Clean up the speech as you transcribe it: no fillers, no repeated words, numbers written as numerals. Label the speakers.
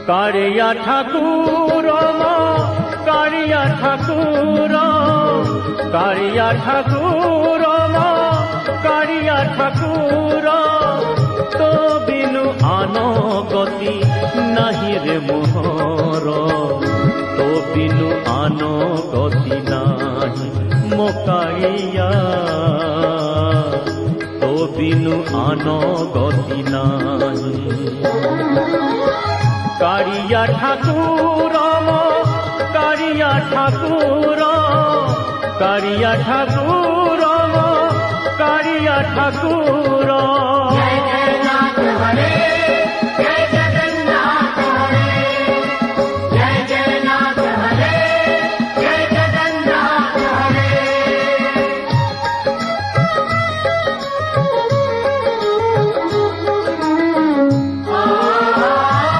Speaker 1: कारिया ठाकुर कारिया ठाकुर कारिया ठाकुर कारिया ठाकुर तो बिनु आनो गति नहीं रे मोहर तो बिनु आनो गति नहीं मो कारिया तो बिनु आनो गति नहीं कारिया ठाकुर कारिया ठाकुर कारिया ठाकुर कारिया ठाकुर
Speaker 2: जय जय नाथ हरे जय जय